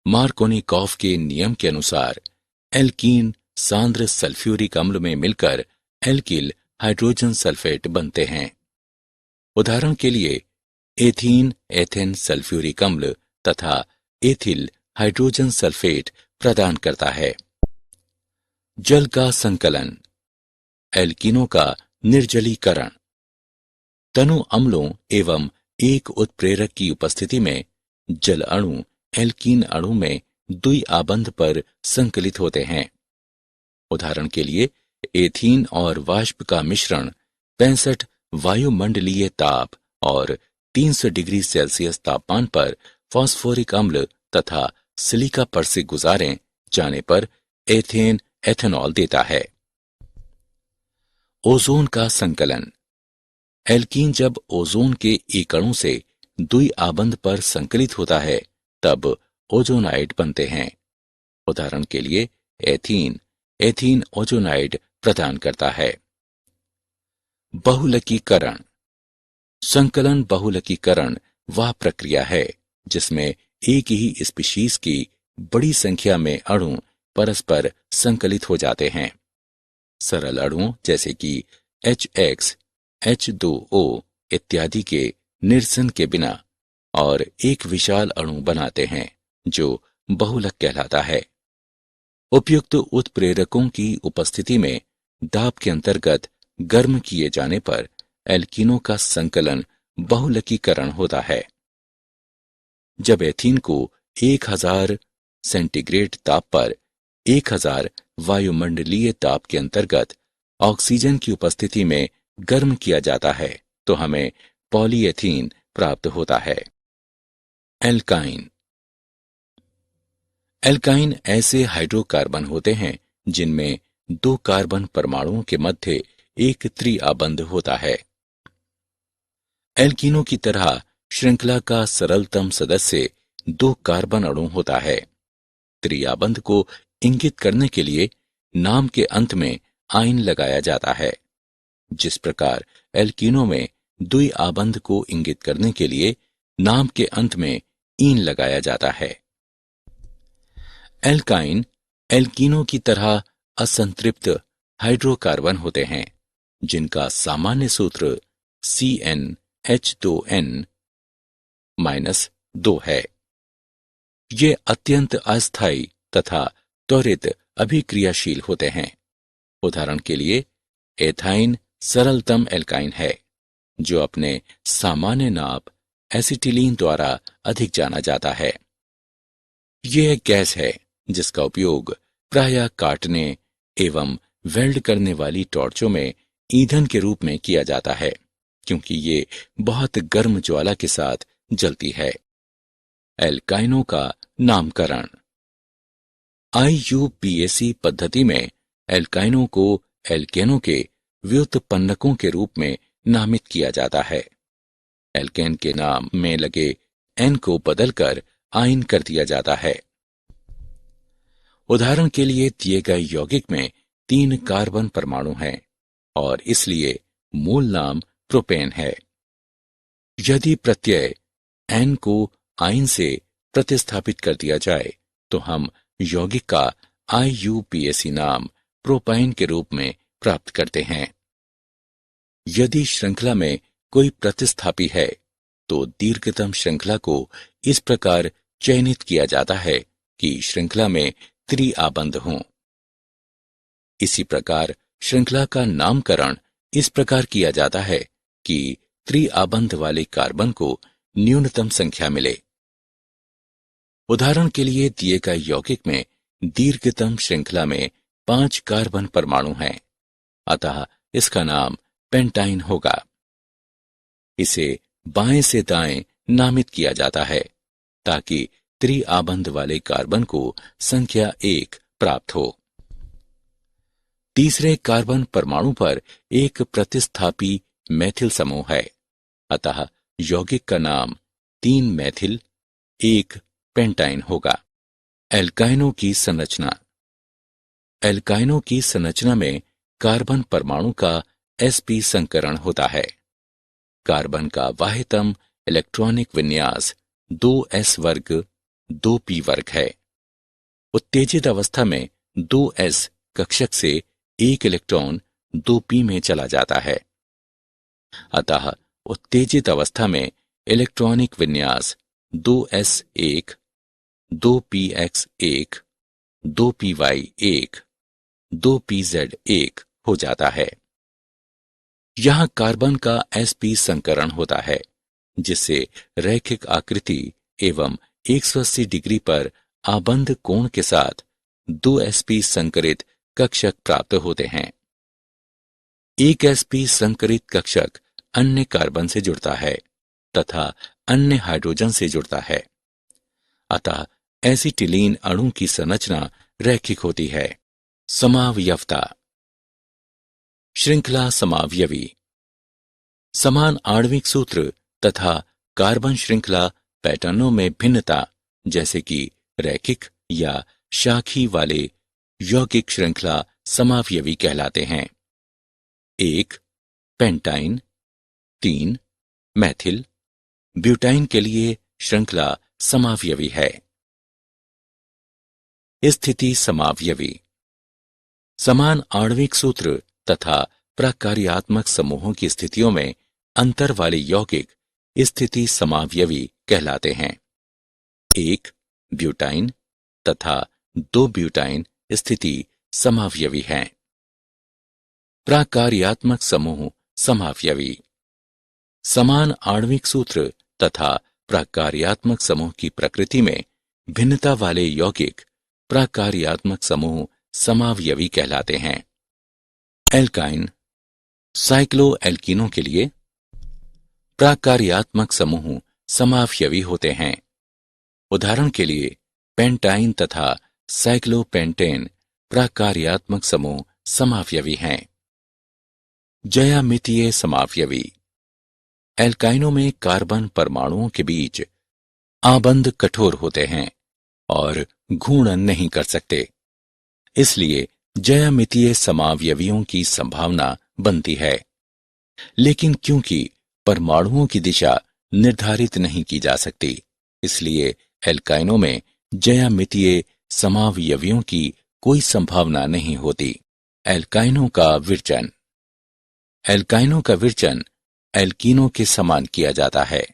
Markovnikov के नियम के अनुसार एल्कीन सांद्र सल्फ्यूरिक अम्ल में मिलकर एल्किल हाइड्रोजन सल्फेट बनते हैं। उदाहरण के लिए एथीन एथेन सल्फ्यूरिक अम्ल तथा एथिल हाइड्रोजन सल्फेट प्रदान करता है। जल का संकलन, एल्कीनों का निर्जलीकरण। तनु अम्लों एवं एक उत्प्रेरक की उपस्थिति में जल अणु एल्कीन अणु में द्विआबंध पर संकलित होते हैं। उदाहरण के लिए एथीन और वाष्प का मिश्रण 65 वायुमंडलीय ताप और 300 डिग्री सेल्सियस तापमान पर फास्फोरिक अम्ल तथा सिलिका पर से गुजारे जाने पर एथेन एथेनॉल देता है। ओजोन का संकलन, एल्कीन जब ओजोन के एक अणु से द्विआबंध पर संकलित होता है तब ओजोनाइड बनते हैं। उदाहरण के लिए एथीन एथीन ओजोनाइड प्रदान करता है। बहुलकीकरण, संकलन बहुलकीकरण वह प्रक्रिया है जिसमें एक ही स्पीशीज की बड़ी संख्या में अणु परस्पर संकलित हो जाते हैं। सरल अणुओं जैसे कि HX, H2O इत्यादि के निरसन के बिना और एक विशाल अणु बनाते हैं जो बहुलक कहलाता है। उपयुक्त उत्प्रेरकों की उपस्थिति में दाब के अंतर्गत गर्म किए जाने पर एल्कीनों का संकलन बहुलकीकरण होता है। जब एथीन को 1000 सेंटीग्रेड ताप पर 1000 वायुमंडलीय ताप के अंतर्गत ऑक्सीजन की उपस्थिति में गर्म किया जाता है तो हमें पॉलीएथीन प्राप्त होता है। एल्काइन, एल्काइन ऐसे हाइड्रोकार्बन होते हैं जिनमें 2 कार्बन परमाणुओं के मध्य एक त्रिआबंध होता है। एल्कीनों की तरह श्रृंखला का सरलतम सदस्य 2 कार्बन अणु होता है। त्रिआबंध को इंगित करने के लिए नाम के अंत में आइन लगाया जाता है। जिस प्रकार एल्कीनों में द्विआबंध को इंगित करने के लिए नाम के अंत में ईन लगाया जाता है। एल्काइन एल्कीनों की तरह असंतृप्त हाइड्रोकार्बन होते हैं जिनका सामान्य सूत्र CnH2n-2 है। ये अत्यंत अस्थायी तथा त्वरित अभिक्रियाशील होते हैं। उदाहरण के लिए एथाइन सरलतम एल्काइन है जो अपने सामान्य नाम एसिटिलीन द्वारा अधिक जाना जाता है। यह एक गैस है जिसका उपयोग प्रायः काटने एवं वेल्ड करने वाली टॉर्चों में ईंधन के रूप में किया जाता है क्योंकि ये बहुत गर्म ज्वाला के साथ जलती है। एल्काइनों का नामकरण, IUPAC पद्धति में एल्काइनों को एल्केनों के व्युत्पन्नकों के रूप में नामित किया जाता है। एल्केन के नाम में लगे N को बदलकर आइन कर दिया जाता है। उदाहरण के लिए दिए गए यौगिक में 3 कार्बन परमाणु हैं और इसलिए मूल नाम प्रोपेन है। यदि प्रत्यय N को आइन से प्रतिस्थापित कर दिया जाए तो हम यौगिक का IUPAC नाम प्रोपाइन के रूप में प्राप्त करते हैं। यदि श्रृंखला में कोई प्रतिस्थापी है तो दीर्घतम श्रृंखला को इस प्रकार चयनित किया जाता है कि श्रृंखला में त्रिआबंध हों। इसी प्रकार श्रृंखला का नामकरण इस प्रकार किया जाता है कि त्रिआबंध वाले कार्बन को न्यूनतम संख्या मिले। उदाहरण के लिए दिए गए यौगिक में दीर्घतम श्रृंखला में 5 कार्बन परमाणु हैं, अतः इसका नाम पेंटाइन होगा। इसे बाएं से दाएं नामित किया जाता है ताकि त्रिआबंध वाले कार्बन को संख्या 1 प्राप्त हो। तीसरे कार्बन परमाणु पर एक प्रतिस्थापी मैथिल समूह है, अतः यौगिक का नाम 3 मैथिल 1 पेंटाइन होगा। एल्काइनों की संरचना, एल्काइनों की संरचना में कार्बन परमाणु का sp संकरण होता है। कार्बन का बाह्यतम इलेक्ट्रॉनिक विन्यास 2s वर्ग 2p वर्ग है। उत्तेजित अवस्था में 2s कक्षक से एक इलेक्ट्रॉन 2p में चला जाता है। अतः उत्तेजित अवस्था में इलेक्ट्रॉनिक विन्यास 2s1, 2px1, 2py1, 2pz1 हो जाता है। यहां कार्बन का sp संकरण होता है, जिससे रैखिक आकृति एवं 180 डिग्री पर आबंध कोण के साथ 2sp संकरित कक्षक प्राप्त होते हैं। एक sp संकरित कक्षक अन्य कार्बन से जुड़ता है तथा अन्य हाइड्रोजन से जुड़ता है। अतः एसिटिलीन अणु की संरचना रैखिक होती है। समावयवता। श्रृंखला समावयवी। समान आणविक सूत्र तथा कार्बन श्रृंखला पैटर्नों में भिन्नता, जैसे कि रैखिक या शाखी वाले यौगिक श्रृंखला समावयवी कहलाते हैं। 1 पेंटाइन, 3 मैथिल, ब्यूटाइन के लिए श्रृंखला समावयवी है। स्थिति समावयवी। समान आणविक सूत्र तथा प्रकार्यात्मक समूहों की स्थितियों में अंतर वाले यौगिक स्थिति समावयवी कहलाते हैं। 1 ब्यूटाइन तथा 2 ब्यूटाइन स्थिति समावयवी हैं। प्रकार्यात्मक समूह समावयवी। समान आणविक सूत्र तथा प्रकार्यात्मक समूह की प्रकृति में भिन्नता वाले यौगिक प्रकार्यात्मक समूह समावयवी कहलाते हैं। एल्काइन, साइक्लोएल्कीनों के लिए प्रकार्यात्मक समूह समावयवी होते हैं। उदाहरण के लिए पेंटाइन तथा साइक्लोपेंटेन प्रकार्यात्मक समूह समावयवी हैं। ज्यामितीय समावयवी। एल्काइनों में कार्बन परमाणुओं के बीच आबंध कठोर होते हैं और घूर्णन नहीं कर सकते, इसलिए ज्यामितीय समावयवियों की संभावना बनती है। लेकिन क्योंकि परमाणुओं की दिशा निर्धारित नहीं की जा सकती, इसलिए एल्काइनों में ज्यामितीय समावयवियों की कोई संभावना नहीं होती। एल्काइनों का विरचन। एल्काइनों का विरचन एल्कीनों के समान किया जाता है।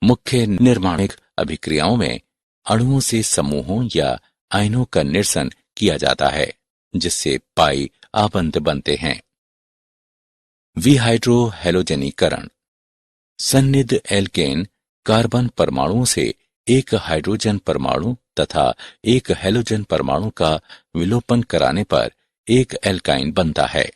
मुख्य निर्माणिक अभिक्रियाओं में अणुओं से समूहों या आयनों का निरसन किया जाता है, जिससे पाई आबंध बनते हैं। विहाइड्रोहैलोजनीकरण। सन्निध एल्केन कार्बन परमाणुओं से एक हाइड्रोजन परमाणु तथा एक हैलोजन परमाणु का विलोपन कराने पर एक एल्काइन बनता है।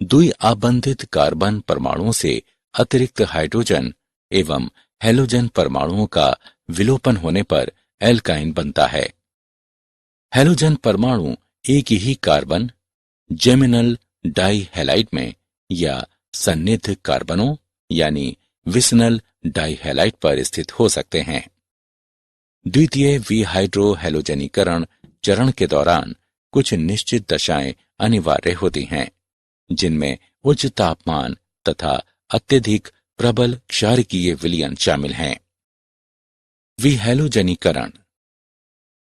द्वि आबंधित कार्बन परमाणुओं से अतिरिक्त हाइड्रोजन एवं हैलोजन परमाणुओं का विलोपन होने पर एल्काइन बनता है। हैलोजन परमाणु एक ही कार्बन जेमिनल डाइहैलाइड में या सन्निध कार्बनों यानी विसनल डाइहैलाइड पर स्थित हो सकते हैं। द्वितीय विहाइड्रोहैलोजनीकरण चरण के दौरान कुछ निश्चित दशाएं अनिवार्य होती हैं, जिनमें उच्च तापमान तथा अत्यधिक प्रबल क्षारकीय विलयन शामिल हैं। विहैलोजनीकरण।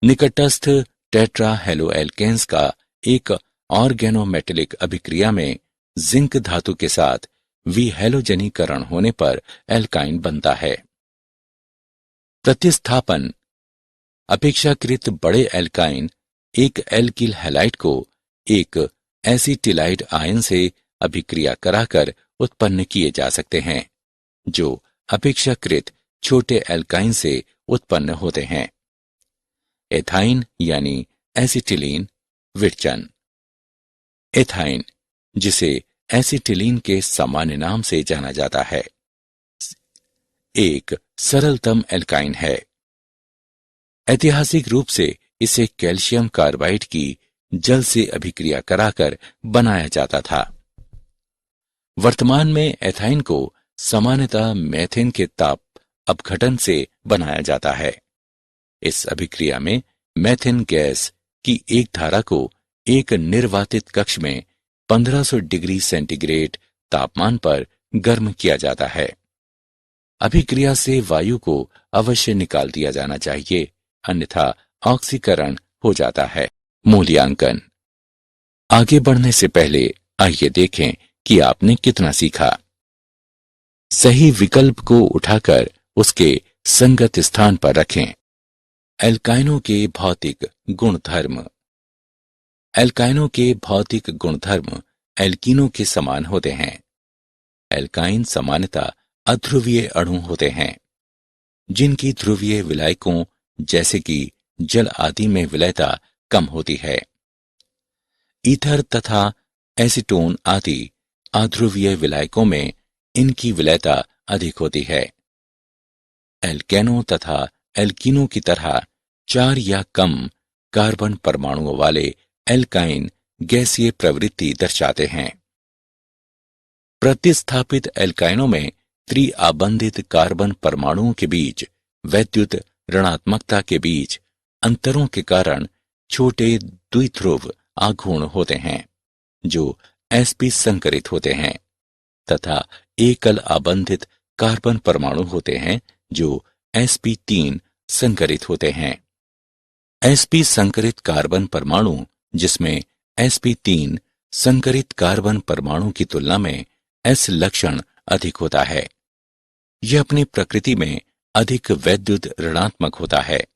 निकटस्थ टेट्राहेलोएल्केन्स का एक ऑर्गेनोमेटेलिक अभिक्रिया में जिंक धातु के साथ विहैलोजनीकरण होने पर एल्काइन बनता है। प्रतिस्थापन। अपेक्षाकृत बड़े एल्काइन एक एल्किल हैलाइड को एक एसिटिलाइड आयन से अभिक्रिया कराकर उत्पन्न किए जा सकते हैं, जो अपेक्षाकृत छोटे एल्काइन से उत्पन्न होते हैं। एथाइन यानी एसिटिलीन विरचन। एथाइन, जिसे एसिटिलीन के सामान्य नाम से जाना जाता है, एक सरलतम एल्काइन है। ऐतिहासिक रूप से इसे कैल्शियम कार्बाइड की जल से अभिक्रिया कराकर बनाया जाता था। वर्तमान में एथाइन को सामान्यतः मेथेन के ताप अपघटन से बनाया जाता है। इस अभिक्रिया में मेथेन गैस की एक धारा को एक निर्वातित कक्ष में 1500 डिग्री सेंटीग्रेड तापमान पर गर्म किया जाता है। अभिक्रिया से वायु को अवश्य निकाल दिया जाना चाहिए, अन्यथा ऑक्सीकरण हो जाता है। मूल्यांकन। आगे बढ़ने से पहले आइए देखें कि आपने कितना सीखा। सही विकल्प को उठाकर उसके संगत स्थान पर रखें। एल्काइनों के भौतिक गुणधर्म। एल्काइनों के भौतिक गुणधर्म एल्कीनों के समान होते हैं। एल्काइन सामान्यतः अध्रुवीय अणु होते हैं, जिनकी ध्रुवीय विलायकों जैसे कि जल आदि में विलयता कम होती है। ईथर तथा एसीटोन आदि अध्रुवीय विलायकों में इनकी विलयता अधिक होती है। एल्केनों तथा एल्कीनों की तरह 4 या कम कार्बन परमाणुओं वाले एल्काइन गैसीय प्रवृत्ति दर्शाते हैं। प्रतिस्थापित एल्काइनों में त्रिआबंधित कार्बन परमाणुओं के बीच वैद्युत ऋणात्मकता के बीच अंतरों के कारण छोटे द्विध्रुव आघूर्ण होते हैं, जो sp संकरित होते हैं, तथा एकल आबंधित कार्बन परमाणु होते हैं जो sp3 संकरित होते हैं। sp संकरित कार्बन परमाणु, जिसमें sp3 संकरित कार्बन परमाणु की तुलना में s लक्षण अधिक होता है, यह अपनी प्रकृति में अधिक वैद्युत ऋणात्मक होता है।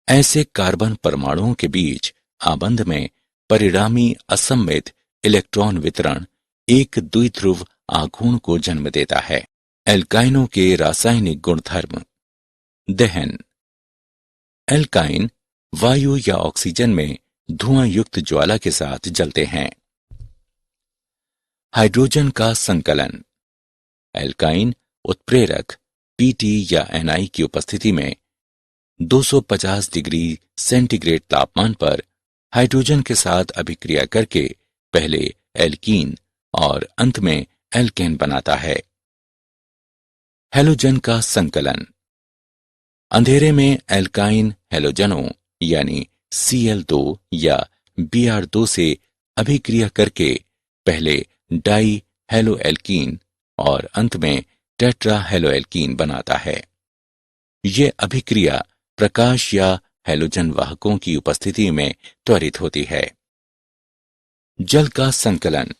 ऐसे कार्बन परमाणुओं के बीच आबंध में परिणामी असममित इलेक्ट्रॉन वितरण एक द्विध्रुव आघूर्ण को जन्म देता है। एल्काइनों के रासायनिक गुणधर्म। दहन। एल्काइन वायु या ऑक्सीजन में धुआं युक्त ज्वाला के साथ जलते हैं। हाइड्रोजन का संकलन। एल्काइन उत्प्रेरक Pt या Ni की उपस्थिति में 250 डिग्री सेंटीग्रेड तापमान पर हाइड्रोजन के साथ अभिक्रिया करके पहले एल्कीन और अंत में एल्केन बनाता है। हैलोजन का संकलन। अंधेरे में एल्काइन हैलोजनों यानी Cl2 या Br2 से अभिक्रिया करके पहले डाई हेलोएल्कीन और अंत में टेट्रा हेलोएल्कीन बनाता है। यह अभिक्रिया प्रकाश या हैलोजन वाहकों की उपस्थिति में त्वरित होती है। जल का संकलन।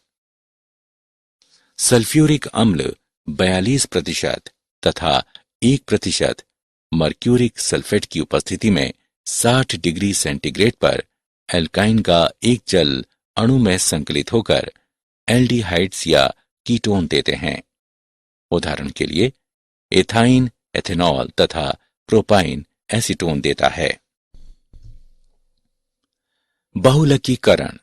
सल्फ्यूरिक अम्ल 42% तथा 1% मर्क्यूरिक सल्फेट की उपस्थिति में 60 डिग्री सेंटीग्रेड पर एल्काइन का एक जल अणु में संकलित होकर एल्डिहाइड्स या कीटोन देते हैं। उदाहरण के लिए एथाइन एथेनॉल तथा प्रोपाइन एसीटोन देता है। बहुलकीकरण।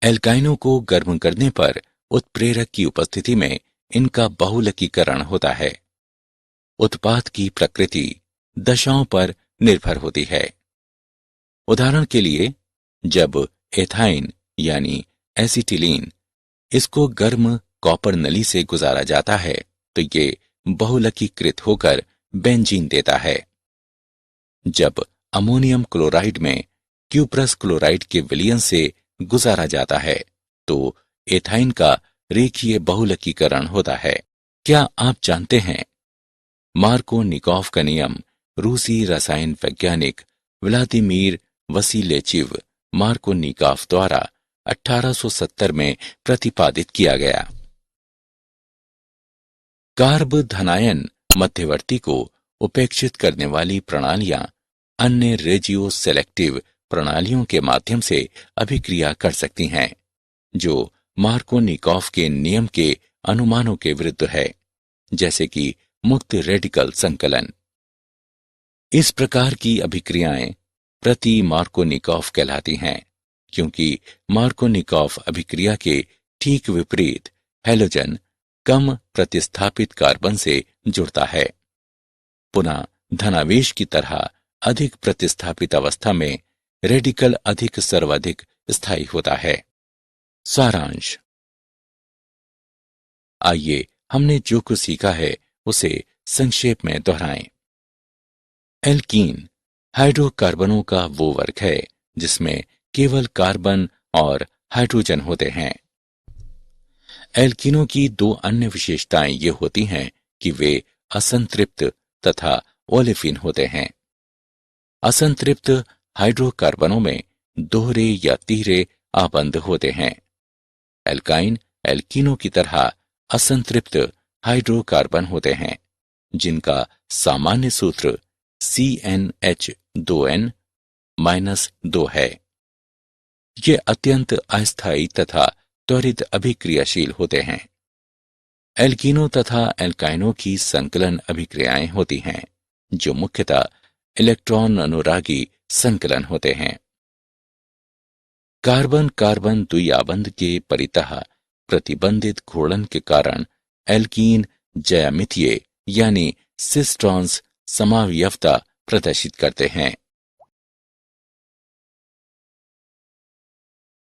एल्काइनों को गर्म करने पर उत्प्रेरक की उपस्थिति में इनका बहुलकीकरण होता है। उत्पाद की प्रकृति दशाओं पर निर्भर होती है। उदाहरण के लिए जब एथाइन यानी एसिटिलीन इसको गर्म कॉपर नली से गुजारा जाता है तो ये बहुलकीकृत होकर बेंजीन देता है। जब अमोनियम क्लोराइड में क्यूप्रस क्लोराइड के विलयन से गुजारा जाता है तो एथाइन का रेखीय बहुलकीकरण होता है। क्या आप जानते हैं मार्कोनिकॉफ का नियम रूसी रसायन वैज्ञानिक व्लादिमीर वसीलेचिव मार्कोनिकॉफ द्वारा 1870 में प्रतिपादित किया गया। कार्ब धनायन मध्यवर्ती को उपेक्षित करने वाली प्रणालियां अन्य रेजियो सेलेक्टिव प्रणालियों के माध्यम से अभिक्रिया कर सकती हैं, जो मार्कोनिकॉफ के नियम के अनुमानों के विरुद्ध है, जैसे कि मुक्त रेडिकल संकलन। इस प्रकार की अभिक्रियाएं प्रति मार्कोनिकॉफ कहलाती हैं, क्योंकि मार्कोनिकॉफ अभिक्रिया के ठीक विपरीत हैलोजन कम प्रतिस्थापित कार्बन से जुड़ता है। पुनः धनावेश की तरह अधिक प्रतिस्थापित अवस्था में रेडिकल अधिक सर्वाधिक स्थायी होता है। सारांश। आइए हमने जो कुछ सीखा है उसे संक्षेप में दोहराएं। एल्कीन हाइड्रोकार्बनों का वो वर्ग है जिसमें केवल कार्बन और हाइड्रोजन होते हैं। एल्कीनों की दो अन्य विशेषताएं ये होती हैं कि वे असंतृप्त तथा ओलेफिन होते हैं। असंतृप्त हाइड्रोकार्बनों में दोहरे या तीहरे आबंध होते हैं। एल्काइन एल्कीनों की तरह असंतृप्त हाइड्रोकार्बन होते हैं, जिनका सामान्य सूत्र CnH2n-2 है। ये अत्यंत अस्थायी तथा त्वरित अभिक्रियाशील होते हैं। एल्कीनों तथा एल्काइनों की संकलन अभिक्रियाएं होती हैं, जो मुख्यतः इलेक्ट्रॉन अनुरागी संकलन होते हैं। कार्बन कार्बन द्विआबंध के परितः प्रतिबंधित घूर्णन के कारण एल्कीन ज्यामितीय यानी सिस ट्रांस समावयवता प्रदर्शित करते हैं।